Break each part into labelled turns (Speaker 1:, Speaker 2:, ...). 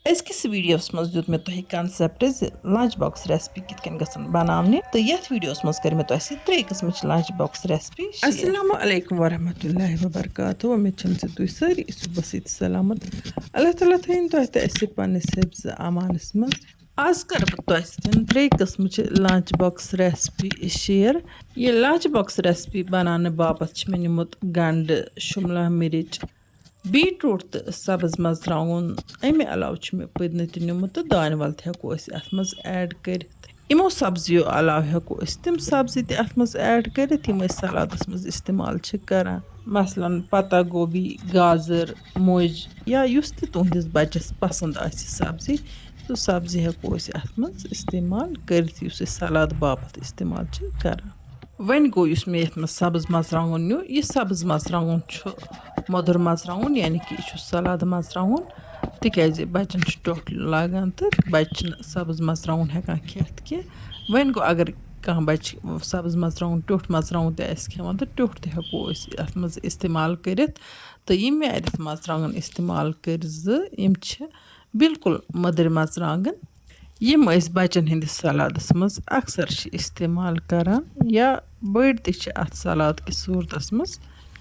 Speaker 1: Azkis videos maz diut me tohi concept lunch box recipe kit ken gasan banamne to yat videos maz kar me to asi trey qismich lunch box recipe share. Assalamu alaikum wa rahmatullahi wa barakatuh. Wa mechem se tu sari isu basit salamat. Allah taala thain to ta asi panis hebs amanis maz. Az कर तो ऐसे tray किस्म lunch box recipe share ये lunch box recipe बनाने बाबत में निमुत गंड शिमला मिर्च beetroot तो सब्ज मज त्राउन अमे अलाव मे पदन त निमुत तो दान वल हेको अत मज ऐड कर इमो सब्जियों अलाव हेको तम सब्जी त अत मज ऐड कर सलादस मज इस्तेमाल करान मसलन पत्ता गोभी गाजर मुज या युस त तुहदिस बच्चस पसंद आसि सब्जी तो सब्जी हेको अत मज इस्तेमाल कर सलाद बाबत इस्तेमाल करान वन गो मे ये सब्ज मरचांगन न्यू यह सब्ज मरचांगन मधुर मरचांगन यानी कि यह सलाद मरचांगन तिकाज बच्चन टोट लागान तो बच्चे सब्ज मरचांगन हेकान खेत की वन गो अगर कह बच्चे सब्ज मरचांगन टोट मरचांगन खेवान तो टोट त हेको अत मज इस्तेमाल कर तो यम मे अत मरचांगन इस्तेमाल कर बिल्कुल मदर मरचांगन यम बच्चन हंदिस सलादस मज अक्सर इस्तेमाल करान या बड़ तथ सलाद कि सूरतस मज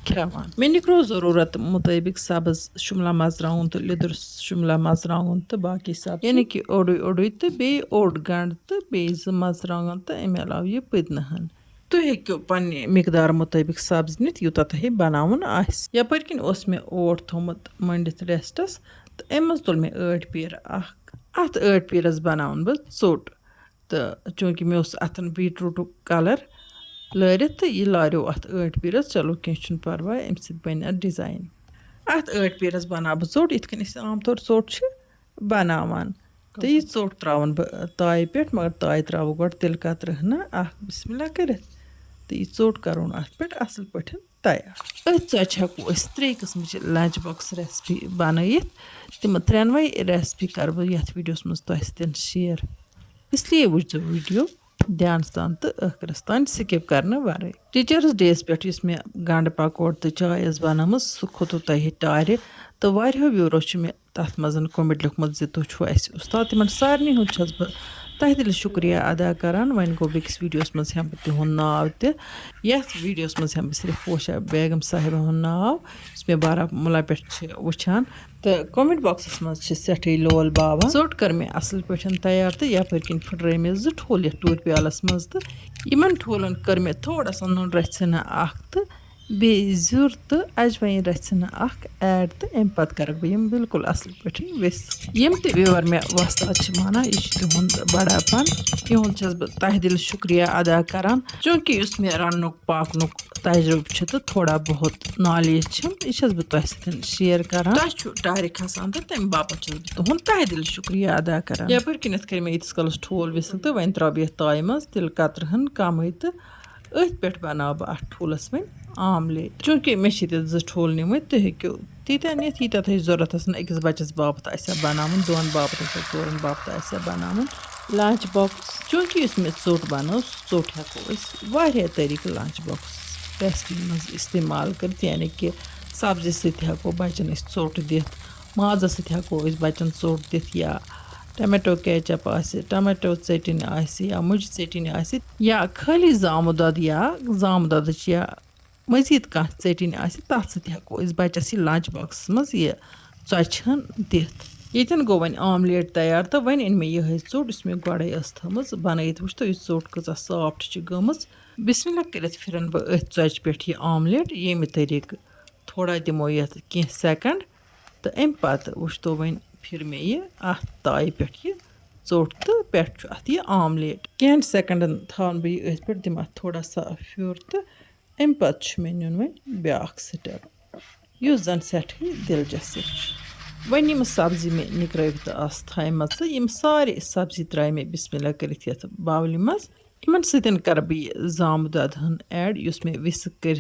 Speaker 1: खेवान मे निकलो ज़रूरत मुताबिक सब्ज शिमला मरचांगन तो लिदुर शिमला मरचांगन तो बाकी सब यानी कि ओडुई ओडुई तो बे ओड गंड तो बे मरचांगन तो अमे अलाव यह पदनहन तुम हेक्यो पन्ने मिकदार मुताबिक सब्ज नित यूता तह बनावन आस यपर किन मे ओट थोमुत मंडित रेस्टस तो अमे मज तुल मे ऐड पीर अत ऐड पीरस बनावन बह ोट तो चूँकि मे अतन बीटरूट कलर लरित तो यह लारो अत ऐड पीरस चलो कह परवाय अम सत बन डिजाइन अत ऐड पीरस बना बह ोट इतन आम तौर ोट बनावान तो यह ोट त्रावन बह ताय पे मगर ताय त्राव गो तिल कतर बिस्मिल्लाह कर तो यह ोट करोन अत पे असल पे तैयार अच हेको त्रे किस्म लंच बॉक्स रेसिपी बनत तम त्रेनवे रेसिपी कर बह ये वीडियोस मज तुम शेयर इसलिए वुचो वीडियो ध्यान सान तो आखिरस तान स्किप करने वर टीचर्स डेस पे मे गंड पकौड़ तो चाय बनाम सह खोत तह टार तो वारियो व्यूरो मे तथ मज कमेंट लिखमुत तुम उस्ताद तिमन सारे हूँ बह तह दिल शुक्रिया अदा करान वन गो बेकिस वीडियोस मज हम तिहुंद नाव तथ वीडियोस मज हम सिर्फ पोशा बेगम साहिबा हुंद नाव मे बारामूला पे वुचान तो कमेंट बॉक्सस मज सठे लोल बाबा ोट कर मे असल पे तैयार तो यपर किन फुट्रे मे जो ठोल ये टूर प्यालस मज तो इन ठोलन कर मे थोड़ा सा नुन रचना तो बे जुर तो अजवाइन रचना ऐड तो अम पत कर बह बिल्कुल असल पे वेस यम व्यूवर मे वस्ताद माना यह तिहुंद बड़ापन इहुंद बह तह दिल शुक्रिया अदा करान चूँकि मे रन्नुक पाकनुक तजुर्बे तो थोड़ा बहुत नॉलेज यह बह तुम शेयर करान तुम टार खसान तो तम बापत बह तुंद तह दिल शुक्रिया अदा करान यपर किन कर मे यीस कलस ठोल विसल तो वन त्रा बह ताय मज तिल कतर कम तो अथ पे बना बह अ ठोलस वन आमलेट चूँकि मे जो ठोल निम तुम हेक्यो तीत नित यीत तुम जरूरत अकिस बच्चस बापत बनावन दोन बापत ोरन बापत बनावन लंच बॉक्स चूँकि मे ोट बनो ोट हेको तरीक लंच बॉक्स रेसिपी मज इस्तेमाल कर यानी कि सब्जी सको बच्चन ोट दिथ माज सको बच्चन ोट दिथ या टमाटो केचप टमाटो चटन या मुज चटन या खाली जामु दद या जामु दद या मजीद कह चटन तथ सको बच्चस लंच बॉक्स मज यह ोचन दिथ ये गो वन आमलेट तैयार तो वन मे यह ोट मे गोड़े थमज बनत वो यह ोट कज़ा सॉफ्ट गम बिस्मिल्लाह कर फिरन बह अथ ोच पे यह आमलेट ये तरीक थोड़ा दिमो ये कह सेकंड तो अम पत वो वन फिर मे यह ताय पे ोट तो पे अत यह आमलेट कह सेकंडन थान बह अथ पे दिम थोड़ा सा फ्योर तो अम पत मे नुन वन ब्या स्टेप युस जन सठी दिलचस्प वन यम सब्जी मे निकरवित थाम सारे सब्जी त्राय मे बिस्मिल्लाह कर बावली मज इन सतन कर बह जामु दद ऐड युस मे विस्क कर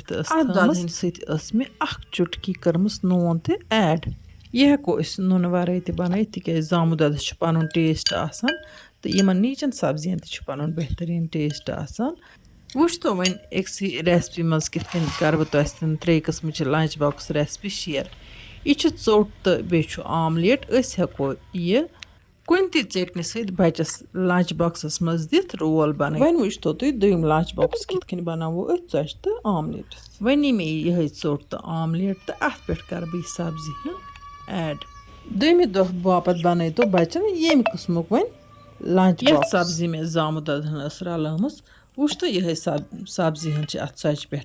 Speaker 1: मे चुटकी कर्मस नून तो ऐड यह हेको नुन वराई त बन तिकाज जामु दद पन टेस्ट आसान तो इन नीचन सब्जियन पन बेहतरीन टेस्ट आसान वो तो वन एक रेसिपी मज कित कर बह तुम त्रे किस्म लंच बॉक्स रेसिपी शेयर यह ोट तो बे आमलेट हेको यह कुन ती चटनी सहित बच्चस लंच बॉक्सस मज दिथ रोल बन वन वो तुम दुम लंच बॉक्स कित बनावो ोच तो आमलेट वन मे यह ोट तो आमलेट तो अत पे कर बह सब्जी ऐड दुम दह बापत बन तो बच्चन ये किस्मुक वन लंच बॉक्स सब्जी में जामुन ददहन रलम वो तो यह सब्जी हन अत सच पे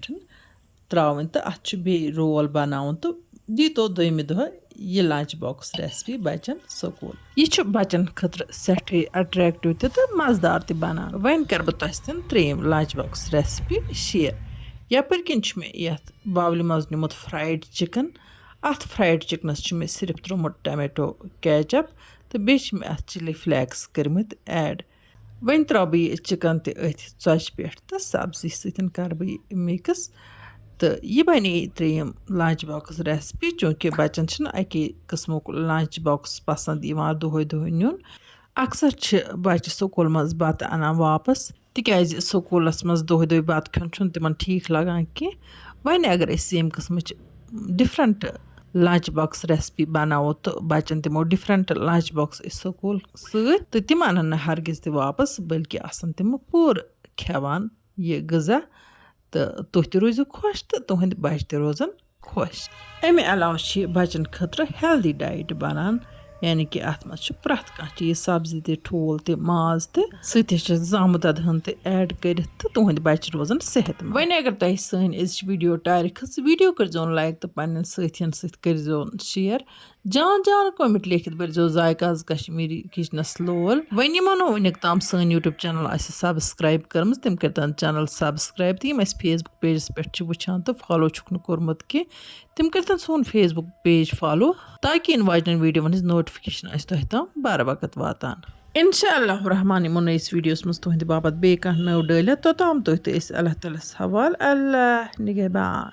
Speaker 1: त्रावन तो अत रोल बनावन तो दी तो दुम दह यह lunch box recipe Bachchan school यह बच्चन खतर सठे अट्रैक्टिव तो मज़ेदार त बनान वन कर बह तुम त्रेम लंच बॉक्स रेसिपी शेयर यपर किन मे यथ बावल मज निमुत फ्राइड चिकन अत फ्राइड चिकनस मे सिर्फ त्रोमुत टमेटो कैचअप तो बे अत चिली फ्लैक्स कर्मित ऐड वन त्रा बह चिकन तच पे तो सब्जी सतन कर बह मिक्स तो यह बने त्रेम लंच बॉक्स रेसिपी चूँकि बच्चन अके किस्मुक लंच बॉक्स पसंद दोहे दोहे नुन अक्सर बच्चे स्कूल मज बत अनान वापस तिकाज स्कूलस मज दोहे दोहे बत खन तिमन ठीक लगान की वन अगर यम किस्म डिफरेंट लंच बॉक्स रेसिपी बनावो तो बच्चन दिमो डिफरेंट लंच बॉक्स स्कूल तो तिम अन हरगिज त वापस बल्कि आसन तिम पूर खेवान यह गज़ा तो तुह त रोजो खुश तो तुहंद बच्चे त रोजन खुश अमे अलावा बच्चन खतर हेल्दी डाइट बनान यानी कि अत मज प्रथ कह चीज सब्जी त ठूल त माज त जामुन ददहन त ऐड कर तो तुहंद बच्चे रोजन सेहत वन अगर तुम सन वीडियो टायर खस वीडियो करजोन लाइक तो पन्न सथियन सत करजोन शेयर जान जान कमेंट लिखित बरजो जायकाज कश्मीरी किचनस लोल वन यमो वनिक ताम सन यूट्यूब चैनल सब्सक्राइब कर्म तम कर चैनल सब्सक्राइब तो यम फेसबुक पेजस पे वुचान तो फॉलो छुक कोर्मुत कि तम कर सोन फेसबुक पेज फॉलो ताकि इन वाजन वीडियो नोटिफिकेशन तुह तम बार वक्त वातान इंशाअल्लाह रहमान यमो नईस वीडियोस मज तुहंद बापत बे कह नव डलिया तोताम तुह तो अल्लाह ताला हवाल अल्लाह निगहबान।